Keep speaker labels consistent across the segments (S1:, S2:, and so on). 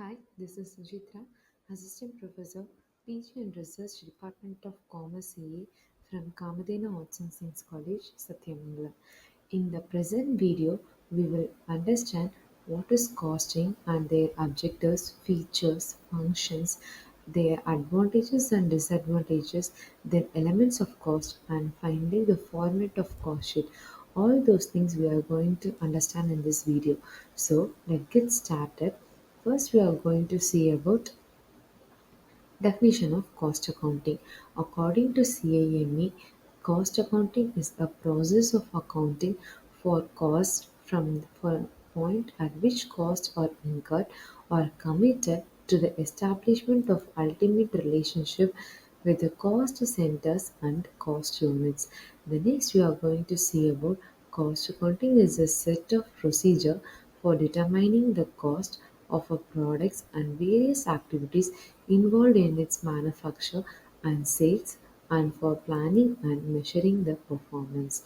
S1: Hi, this is Sujithra, Assistant Professor, PG and Research Department of Commerce CA from Kamadena Arts and Science College, Satyamangala. In the present video, we will understand what is costing and their objectives, features, functions, their advantages and disadvantages, their elements of cost, and finally the format of cost sheet. All those things we are going to understand in this video. So let's get started. First, we are going to see about definition of cost accounting. According to CAME, cost accounting is a process of accounting for costs from the point at which costs are incurred or committed to the establishment of ultimate relationship with the cost centers and cost units. The next we are going to see about cost accounting is a set of procedure for determining the cost of a product and various activities involved in its manufacture and sales and for planning and measuring the performance.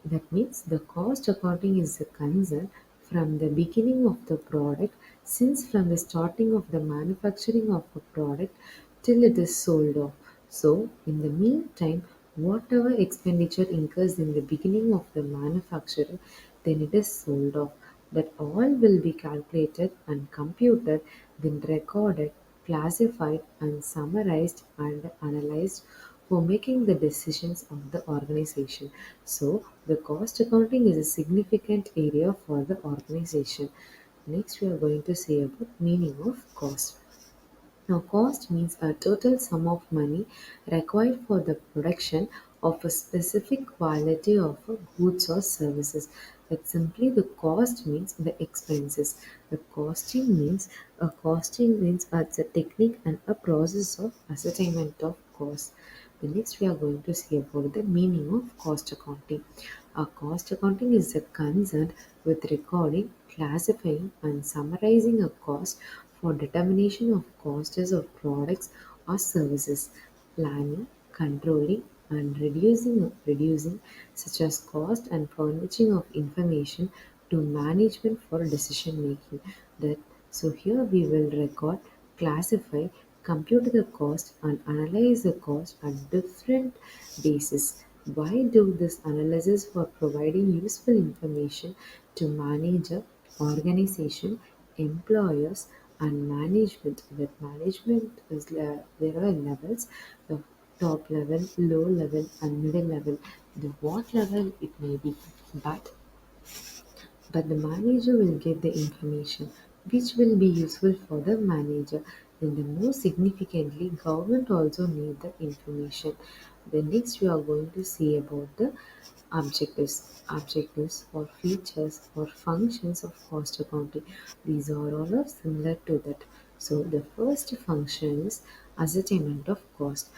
S1: That means the cost accounting is a concern from the beginning of the product, since from the starting of the manufacturing of a product till it is sold off. So, in the meantime, whatever expenditure incurs in the beginning of the manufacturer, then it is sold off. That all will be calculated and computed, then recorded, classified, and summarized and analyzed for making the decisions of the organization. So, the cost accounting is a significant area for the organization. Next, we are going to say about meaning of cost. Now, cost means a total sum of money required for the production of a specific quality of a goods or services. That simply the cost means the expenses. The costing means it's a technique and a process of ascertainment of cost. The next we are going to see about the meaning of cost accounting. A cost accounting is a concern with recording, classifying, and summarizing a cost for determination of costs of products or services, planning, controlling, and reducing such as cost and furnishing of information to management for decision making. That so here we will record, classify, compute the cost and analyze the cost at different bases. Why do this analysis for providing useful information to manager, organization, employers and management. That management is there are levels, the top level, low level and middle level. The what level it may be, but the manager will get the information which will be useful for the manager. Then the most significantly, government also need the information. The next we are going to see about the objectives or features or functions of cost accounting. These are all are similar to that. So the first function is ascertainment of cost.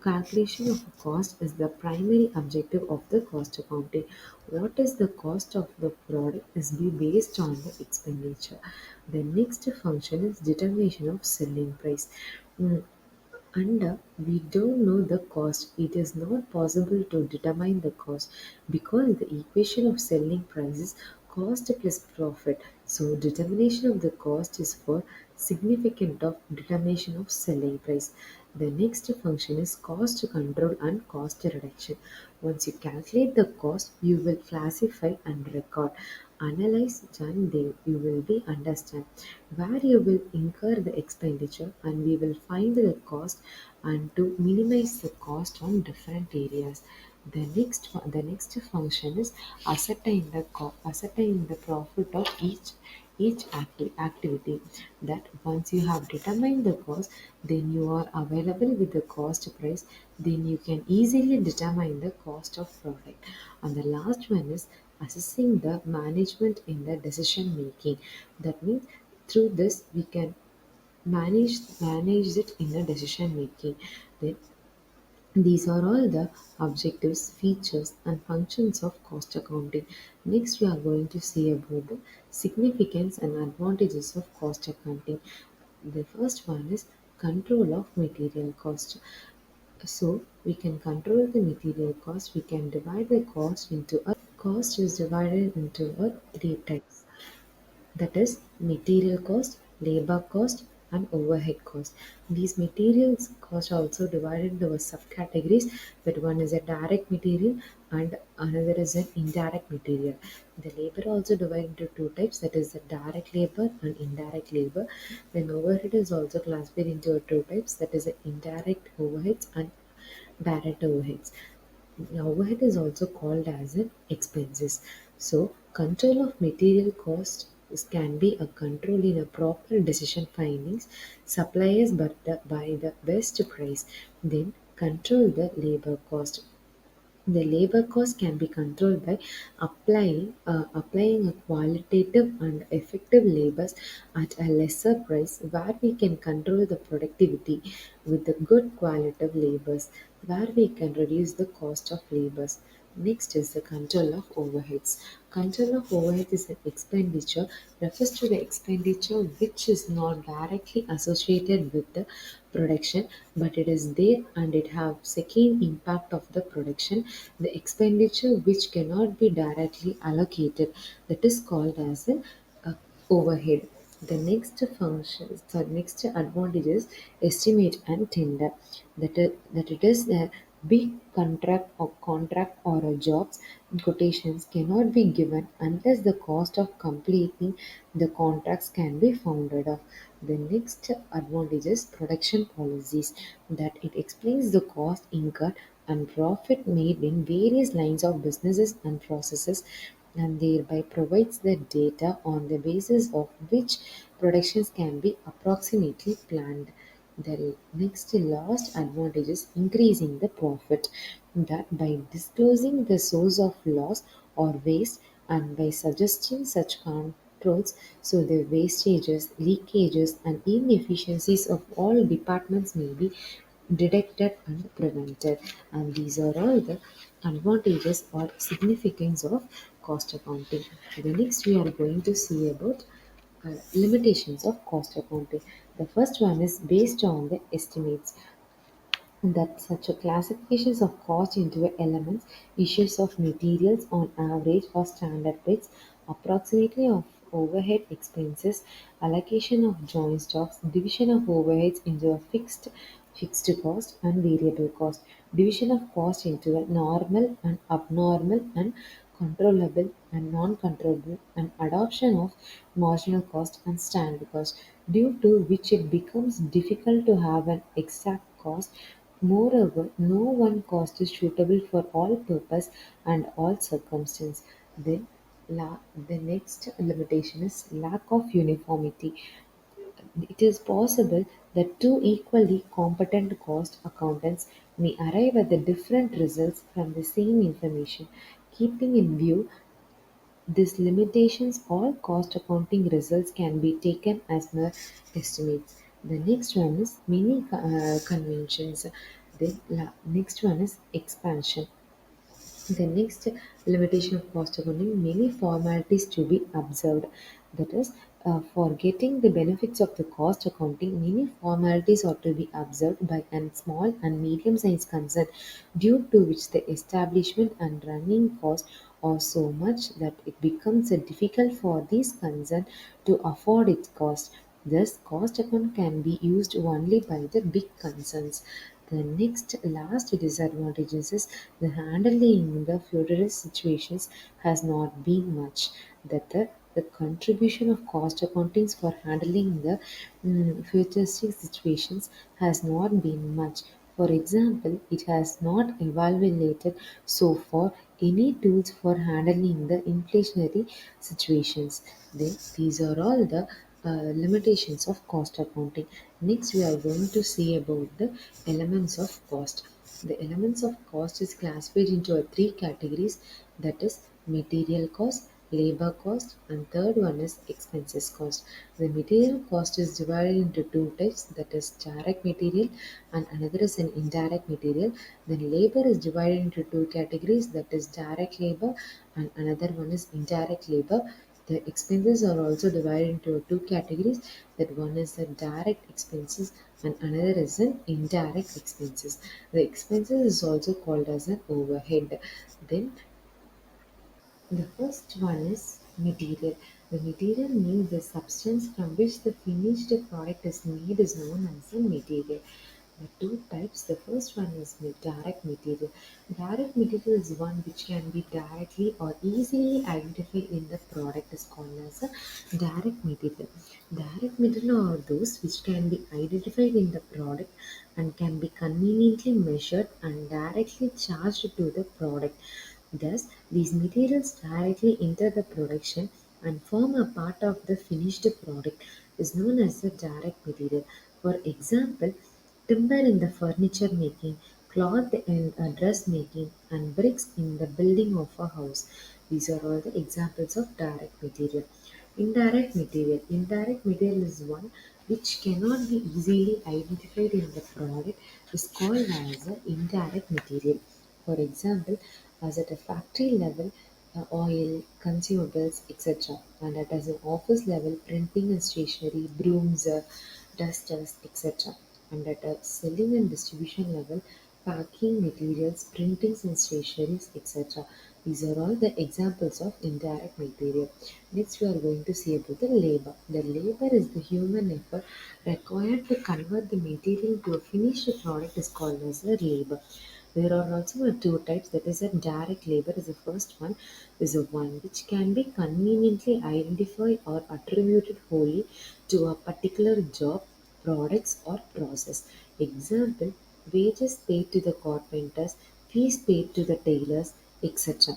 S1: Calculation of a cost is the primary objective of the cost accounting. What is the cost of the product is be based on the expenditure. The next function is determination of selling price. Mm, Under we don't know the cost, it is not possible to determine the cost because the equation of selling price is cost plus profit. So determination of the cost is for significant of determination of selling price. The next function is cost control and cost reduction. Once you calculate the cost, you will classify and record. Analyze, then you will be understand where you will incur the expenditure and we will find the cost and to minimize the cost on different areas. The next function is ascertain the profit of each activity. That once you have determined the cost, then you are available with the cost price, then you can easily determine the cost of product. And the last one is assessing the management in the decision making. That means through this we can manage it in the decision making. Then these are all the objectives, features, and functions of cost accounting. Next, we are going to see about the significance and advantages of cost accounting. The first one is control of material cost. So, we can control the material cost. We can divide the cost into a cost is divided into a three types. that is material cost, labor cost, and overhead cost. These materials cost are also divided into subcategories, that one is a direct material and another is an indirect material. The labor also divided into two types, that is the direct labor and indirect labor. Then overhead is also classified into two types, that is the indirect overheads and direct overheads. Overhead is also called as an expenses. So control of material cost can be a control in a proper decision findings, suppliers but by the best price. Then control the labor cost. The labor cost can be controlled by applying a qualitative and effective labors at a lesser price, where we can control the productivity with the good qualitative labors, where we can reduce the cost of labors. Next is the control of overheads. Control of overheads is an expenditure, refers to the expenditure which is not directly associated with the production, but it is there and it have second impact of the production. The expenditure which cannot be directly allocated, that is called as an overhead. The next function, the next advantage is estimate and tender. That it is a big contract or a jobs quotations cannot be given unless the cost of completing the contracts can be founded of. The next advantage is production policies, that it explains the cost incurred and profit made in various lines of businesses and processes, and thereby provides the data on the basis of which productions can be approximately planned. The next last advantage is increasing the profit, that by disclosing the source of loss or waste and by suggesting such controls, so the wastages, leakages, and inefficiencies of all departments may be detected and prevented. And these are all the advantages or significance of cost accounting. The next we are going to see about limitations of cost accounting. The first one is based on the estimates, that such a classifications of cost into elements, issues of materials on average or standard rates, approximately of overhead expenses, allocation of joint stocks, division of overheads into a fixed cost and variable cost, division of cost into a normal and abnormal and controllable and non-controllable, and adoption of marginal cost and standard cost, due to which it becomes difficult to have an exact cost. Moreover, no one cost is suitable for all purpose and all circumstance. Then, the next limitation is lack of uniformity. It is possible that two equally competent cost accountants may arrive at the different results from the same information. Keeping in view these limitations, all cost accounting results can be taken as mere estimates. The next one is many conventions. The next one is expansion. The next limitation of cost accounting, many formalities to be observed. That is, for getting the benefits of the cost accounting, many formalities are to be observed by a small and medium-sized concern, due to which the establishment and running costs are so much that it becomes difficult for these concerned to afford its cost. Thus, cost account can be used only by the big concerns. The next last disadvantages is the handling the futurist situations has not been much. That the contribution of cost accountings for handling the futuristic situations has not been much. For example, it has not evaluated so far any tools for handling the inflationary situations. These are all the limitations of cost accounting. Next, we are going to see about the elements of cost. The elements of cost is classified into three categories, that is material cost, labor cost, and third one is expenses cost. The material cost is divided into two types, that is direct material and another is an indirect material. Then labor is divided into two categories, that is direct labor and another one is indirect labor. The expenses are also divided into two categories, that one is the direct expenses and another is an indirect expenses. The expenses is also called as an overhead. Then the first one is material. The material means the substance from which the finished product is made is known as a material. The two types. The first one is the direct material. Direct material is one which can be directly or easily identified in the product is called as a direct material. Direct material are those which can be identified in the product and can be conveniently measured and directly charged to the product. Thus, these materials directly enter the production and form a part of the finished product is known as a direct material. For example, timber in the furniture making, cloth in dress making, and bricks in the building of a house. These are all the examples of direct material. Indirect material. Indirect material is one which cannot be easily identified in the product is called as a indirect material. For example, as at a factory level, oil, consumables, etc. And at as an office level, printing and stationery, brooms, dusters, etc. And at a selling and distribution level, packing materials, printings and stationeries, etc. These are all the examples of indirect material. Next, we are going to see about the labor. The labor is the human effort required to convert the material to a finished product is called as a labor. There are also two types, that is a direct labor is the first one, is a one which can be conveniently identified or attributed wholly to a particular job, products or process. Example, wages paid to the carpenters, fees paid to the tailors, etc.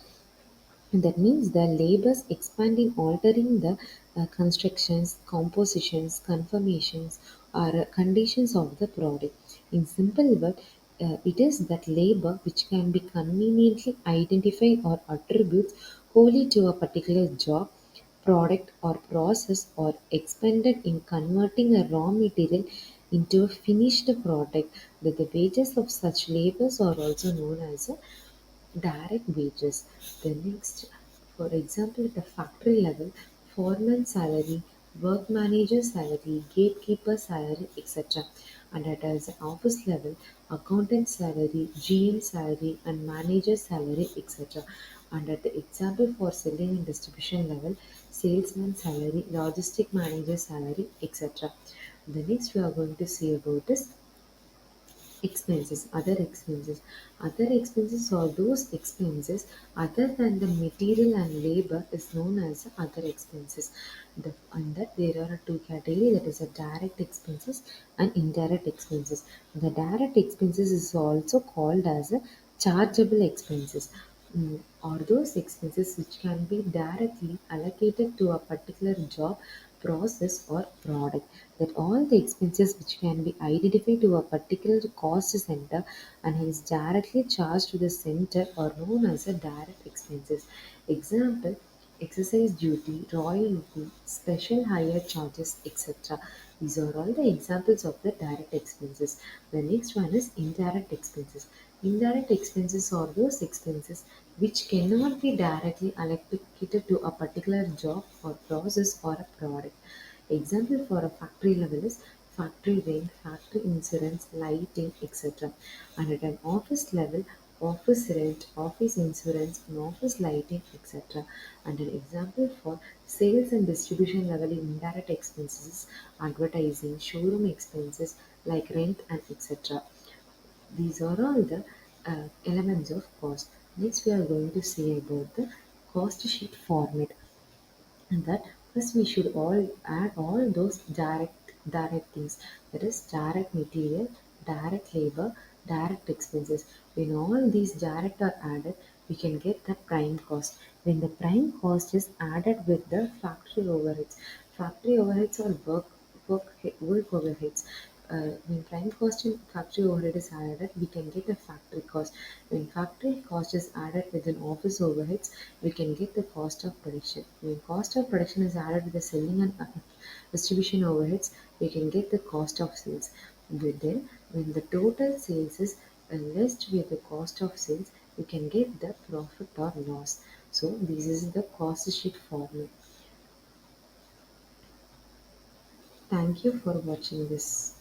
S1: That means the labors expand in altering the constructions, compositions, conformations, or conditions of the product. In simple word, it is that labor which can be conveniently identified or attributes wholly to a particular job, product, or process, or expended in converting a raw material into a finished product. That the wages of such labors are also known as direct wages. The next, for example, at the factory level, foreman salary, work manager salary, gatekeeper salary, etc. And at as office level, accountant salary, GM salary, and manager salary, etc. And at the example for selling and distribution level, salesman salary, logistic manager salary, etc. The next we are going to see about is expenses, other expenses are those expenses other than the material and labor is known as other expenses. And that there are two categories, that is a direct expenses and indirect expenses. The direct expenses is also called as a chargeable expenses. Or those expenses which can be directly allocated to a particular job, process or product. That all the expenses which can be identified to a particular cost center and is directly charged to the center are known as a direct expenses. Example, exercise duty, royalty, special hire charges, etc. These are all the examples of the direct expenses. The next one is indirect expenses. Indirect expenses are those expenses which cannot be directly allocated to a particular job or process or a product. Example for a factory level is factory rent, factory insurance, lighting, etc. And at an office level, office rent, office insurance, and office lighting, etc. And an example for sales and distribution level indirect expenses, advertising, showroom expenses like rent and etc. These are all the elements of cost. Next, we are going to see about the cost sheet format, and that first we should all add all those direct things, that is direct material, direct labor, direct expenses. When all these direct are added, we can get the prime cost. When the prime cost is added with the factory overheads or work overheads, when prime cost and factory overhead is added, we can get a factory cost. When factory cost is added with an office overheads, we can get the cost of production. When cost of production is added with the selling and distribution overheads, we can get the cost of sales. But then, when the total sales is less with the cost of sales, we can get the profit or loss. So, this is the cost sheet formula. Thank you for watching this.